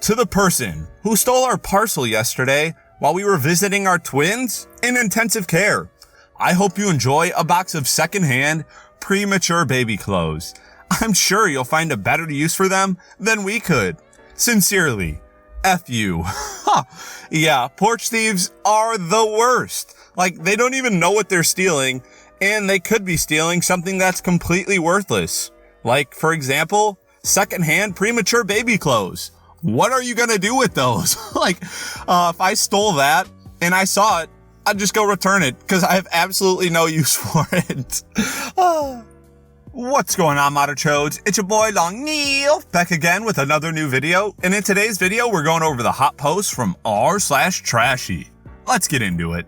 To the person who stole our parcel yesterday while we were visiting our twins in intensive care, I hope you enjoy a box of secondhand, premature baby clothes. I'm sure you'll find a better use for them than we could. Sincerely, F you. Yeah, porch thieves are the worst. Like, they don't even know what they're stealing, and they could be stealing something that's completely worthless. Like, for example, secondhand premature baby clothes. What are you gonna do with those? If I stole that and I saw it, I'd just go return it because I have absolutely no use for it. What's going on, Moderchodes? It's your boy Long Neil back again with another new video. And in today's video, we're going over the hot post from r/Trashy. Let's get into it.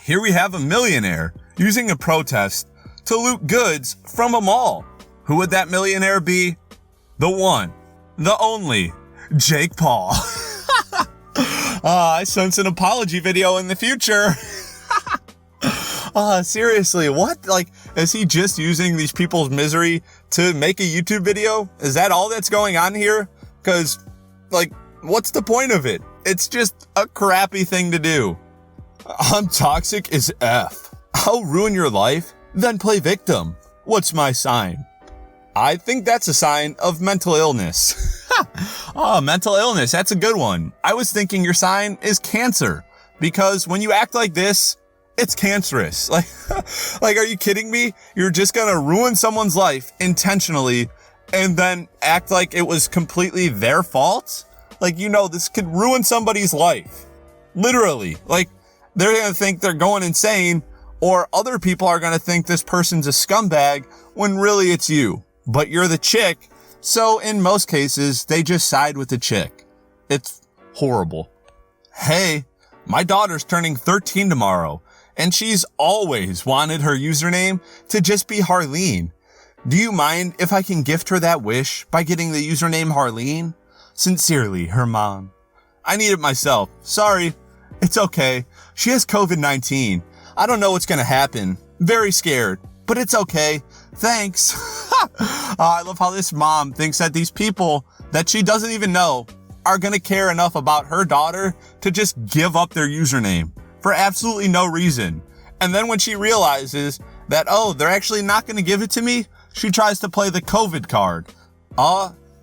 Here we have a millionaire using a protest to loot goods from a mall. Who would that millionaire be? The one, the only, Jake Paul. I sense an apology video in the future. Seriously, what? Is he just using these people's misery to make a YouTube video? Is that all that's going on here? Because, what's the point of it? It's just a crappy thing to do. I'm toxic as F. I'll ruin your life, then play victim. What's my sign? I think that's a sign of mental illness. Mental illness. That's a good one. I was thinking your sign is Cancer because when you act like this, it's cancerous. Are you kidding me? You're just going to ruin someone's life intentionally and then act like it was completely their fault? This could ruin somebody's life. Literally. They're going to think they're going insane, or other people are going to think this person's a scumbag when really it's you. But you're the chick, so in most cases, they just side with the chick. It's horrible. Hey, my daughter's turning 13 tomorrow, and she's always wanted her username to just be Harleen. Do you mind if I can gift her that wish by getting the username Harleen? Sincerely, her mom. I need it myself. Sorry. It's okay. She has COVID-19. I don't know what's gonna happen. Very scared, but it's okay. Thanks. I love how this mom thinks that these people that she doesn't even know are going to care enough about her daughter to just give up their username for absolutely no reason. And then when she realizes that, they're actually not going to give it to me, she tries to play the COVID card.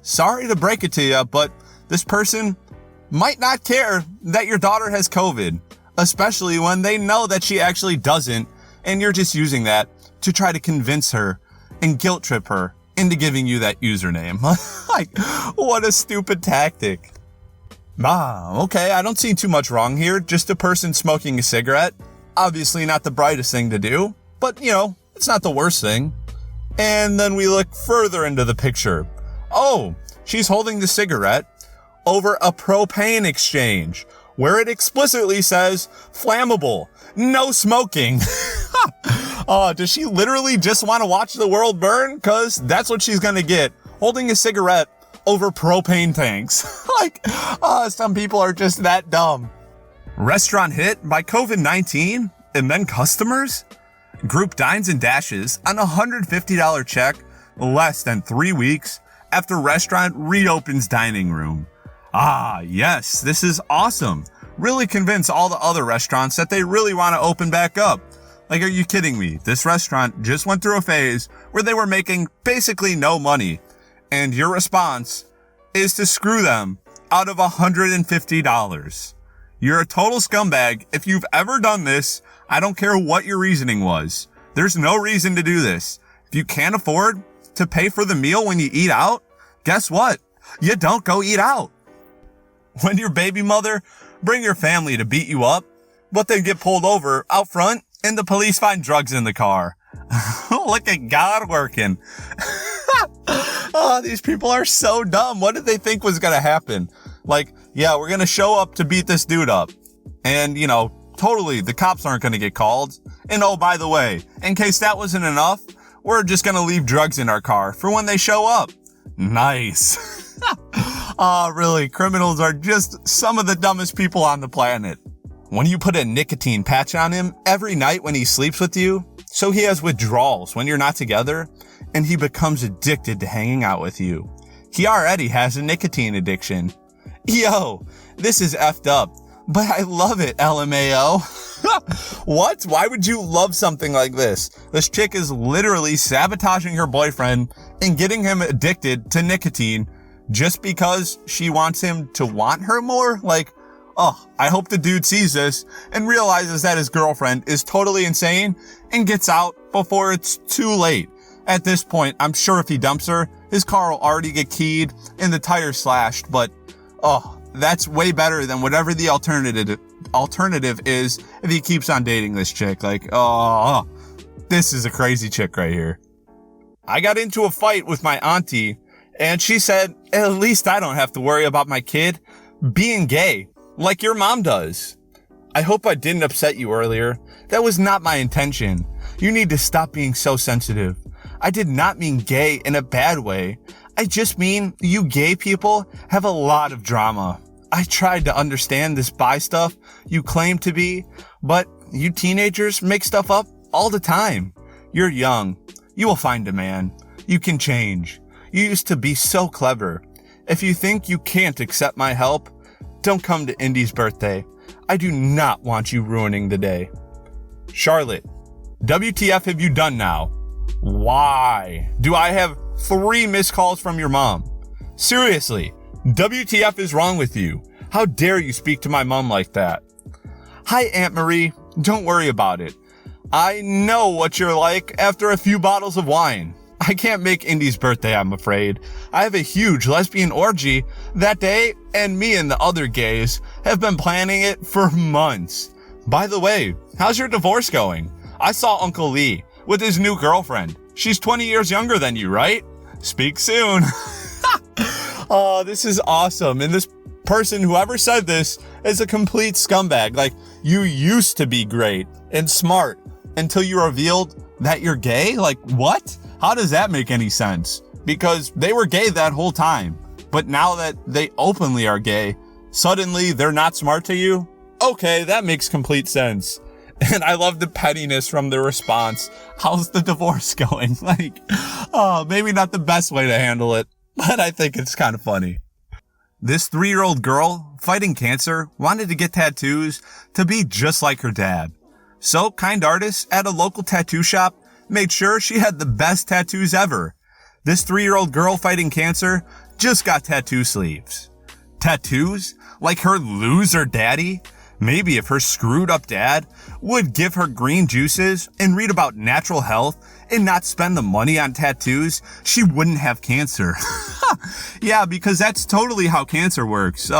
Sorry to break it to you, but this person might not care that your daughter has COVID, especially when they know that she actually doesn't, and you're just using that to try to convince her and guilt trip her into giving you that username. What a stupid tactic. Okay, I don't see too much wrong here. Just a person smoking a cigarette. Obviously not the brightest thing to do, but it's not the worst thing. And then we look further into the picture. She's holding the cigarette over a propane exchange where it explicitly says flammable, no smoking. Does she literally just want to watch the world burn? Cause that's what she's gonna get, holding a cigarette over propane tanks. Some people are just that dumb. Restaurant hit by COVID-19 and then customers? Group dines and dashes on a $150 check less than 3 weeks after restaurant reopens dining room. Yes, this is awesome. Really convince all the other restaurants that they really want to open back up. Are you kidding me? This restaurant just went through a phase where they were making basically no money. And your response is to screw them out of $150. You're a total scumbag. If you've ever done this, I don't care what your reasoning was. There's no reason to do this. If you can't afford to pay for the meal when you eat out, guess what? You don't go eat out. When your baby mother bring your family to beat you up, but then get pulled over out front and the police find drugs in the car. Look at God working. These people are so dumb. What did they think was going to happen? We're going to show up to beat this dude up. And, totally, the cops aren't going to get called. And by the way, in case that wasn't enough, we're just going to leave drugs in our car for when they show up. Nice. Really, criminals are just some of the dumbest people on the planet. When you put a nicotine patch on him every night when he sleeps with you, so he has withdrawals when you're not together, and he becomes addicted to hanging out with you. he already has a nicotine addiction. Yo, this is effed up, but I love it, LMAO. What? Why would you love something like this? This chick is literally sabotaging her boyfriend and getting him addicted to nicotine just because she wants him to want her more? Like, oh, I hope the dude sees this and realizes that his girlfriend is totally insane and gets out before it's too late. At this point, I'm sure if he dumps her, his car will already get keyed and the tire slashed, but oh, that's way better than whatever the alternative is if he keeps on dating this chick. Like, oh, this is a crazy chick right here. I got into a fight with my auntie and she said, at least I don't have to worry about my kid being gay like your mom does. I hope I didn't upset you earlier. That was not my intention. You need to stop being so sensitive. I did not mean gay in a bad way. I just mean you gay people have a lot of drama. I tried to understand this bi stuff you claim to be, but you teenagers make stuff up all the time. You're young. You will find a man. You can change. You used to be so clever. If you think you can't accept my help, don't come to Indy's birthday. I do not want you ruining the day. Charlotte, WTF have you done now? Why do I have 3 missed calls from your mom? Seriously, WTF is wrong with you? How dare you speak to my mom like that? Hi, Aunt Marie. Don't worry about it. I know what you're like after a few bottles of wine. I can't make Indy's birthday, I'm afraid. I have a huge lesbian orgy that day, and me and the other gays have been planning it for months. By the way, how's your divorce going? I saw Uncle Lee with his new girlfriend. She's 20 years younger than you, right? Speak soon. Oh, this is awesome. And this person, whoever said this, is a complete scumbag. Like, you used to be great and smart until you revealed that you're gay? Like, what? How does that make any sense? Because they were gay that whole time. But now that they openly are gay, suddenly they're not smart to you? Okay, that makes complete sense. And I love the pettiness from the response. How's the divorce going? Like, oh, maybe not the best way to handle it, but I think it's kind of funny. This 3-year-old girl fighting cancer wanted to get tattoos to be just like her dad. So kind artists at a local tattoo shop made sure she had the best tattoos ever. This 3-year-old girl fighting cancer just got tattoo sleeves. Tattoos? Like her loser daddy? Maybe if her screwed up dad would give her green juices and read about natural health and not spend the money on tattoos, she wouldn't have cancer. Yeah, because that's totally how cancer works.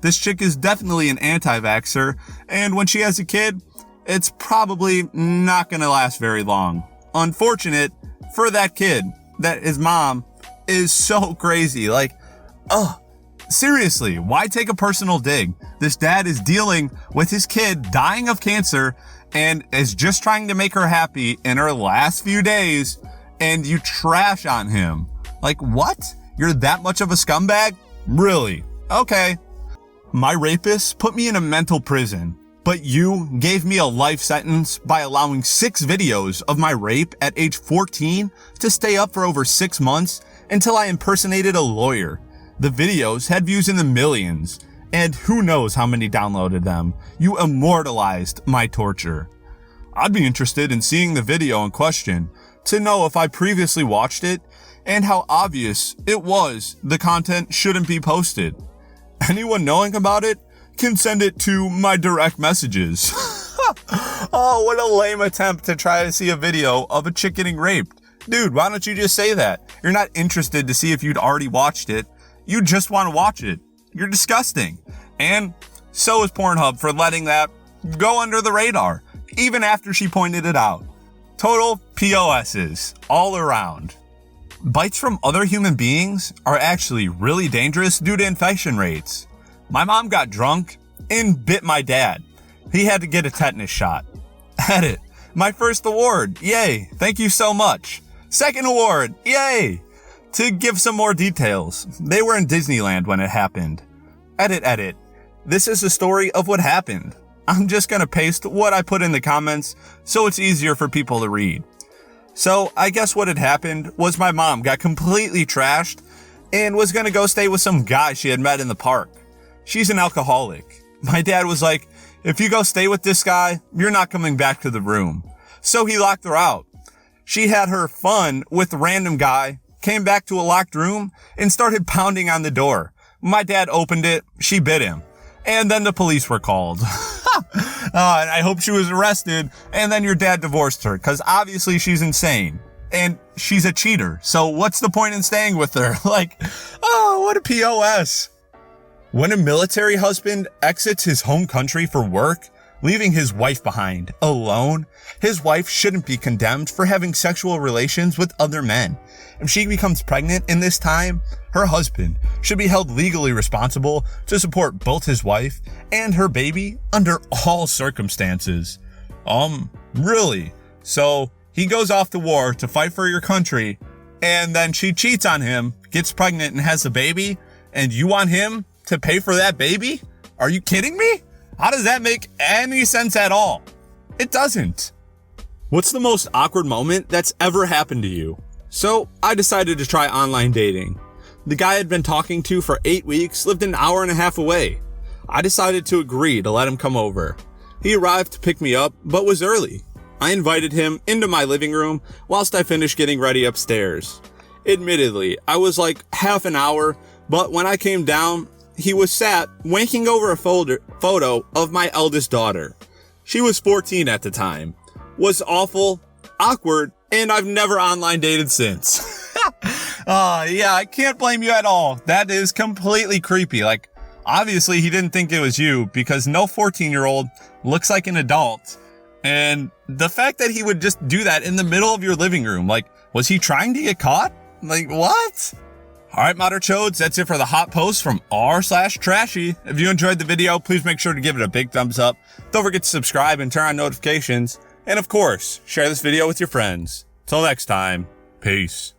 This chick is definitely an anti-vaxxer, and when she has a kid, it's probably not gonna last very long. Unfortunate for that kid that his mom is so crazy. Like, seriously, why take a personal dig? This dad is dealing with his kid dying of cancer and is just trying to make her happy in her last few days, and you trash on him. Like, what? You're that much of a scumbag? Really? Okay. My rapist put me in a mental prison, but you gave me a life sentence by allowing 6 videos of my rape at age 14 to stay up for over 6 months until I impersonated a lawyer. The videos had views in the millions, and who knows how many downloaded them. You immortalized my torture. I'd be interested in seeing the video in question to know if I previously watched it and how obvious it was the content shouldn't be posted. Anyone knowing about it can send it to my direct messages. Oh, what a lame attempt to try to see a video of a chick getting raped. Dude, why don't you just say that? You're not interested to see if you'd already watched it. You just want to watch it. You're disgusting. And so is Pornhub for letting that go under the radar, even after she pointed it out. Total POSs all around. Bites from other human beings are actually really dangerous due to infection rates. My mom got drunk and bit my dad. He had to get a tetanus shot. Edit. My first award. Yay. Thank you so much. Second award. Yay. To give some more details, they were in Disneyland when it happened. Edit. This is the story of what happened. I'm just gonna paste what I put in the comments so it's easier for people to read. So I guess what had happened was my mom got completely trashed and was gonna go stay with some guy she had met in the park. She's an alcoholic. My dad was like, if you go stay with this guy, you're not coming back to the room. So he locked her out. She had her fun with a random guy, came back to a locked room, and started pounding on the door. My dad opened it, she bit him. And then the police were called. And I hope she was arrested, and then your dad divorced her, because obviously she's insane. And she's a cheater, so what's the point in staying with her? Like, oh, what a POS. When a military husband exits his home country for work, leaving his wife behind, alone, his wife shouldn't be condemned for having sexual relations with other men. If she becomes pregnant in this time, her husband should be held legally responsible to support both his wife and her baby under all circumstances. Really? So he goes off to war to fight for your country, and then she cheats on him, gets pregnant and has a baby, and you want him to pay for that baby? Are you kidding me? How does that make any sense at all? It doesn't. What's the most awkward moment that's ever happened to you? So I decided to try online dating. The guy I'd been talking to for 8 weeks lived an hour and a half away. I decided to agree to let him come over. He arrived to pick me up, but was early. I invited him into my living room whilst I finished getting ready upstairs. Admittedly, I was like half an hour, but when I came down, he was sat wanking over a photo of my eldest daughter. She was 14 at the time. Was awful, awkward, and I've never online dated since. Yeah, I can't blame you at all. That is completely creepy. Like, obviously he didn't think it was you because no 14-year-old looks like an adult. And the fact that he would just do that in the middle of your living room, like, was he trying to get caught? Like, what? All right, Modder Chodes, that's it for the hot post from r/Trashy. If you enjoyed the video, please make sure to give it a big thumbs up. Don't forget to subscribe and turn on notifications. And of course, share this video with your friends. Till next time, peace.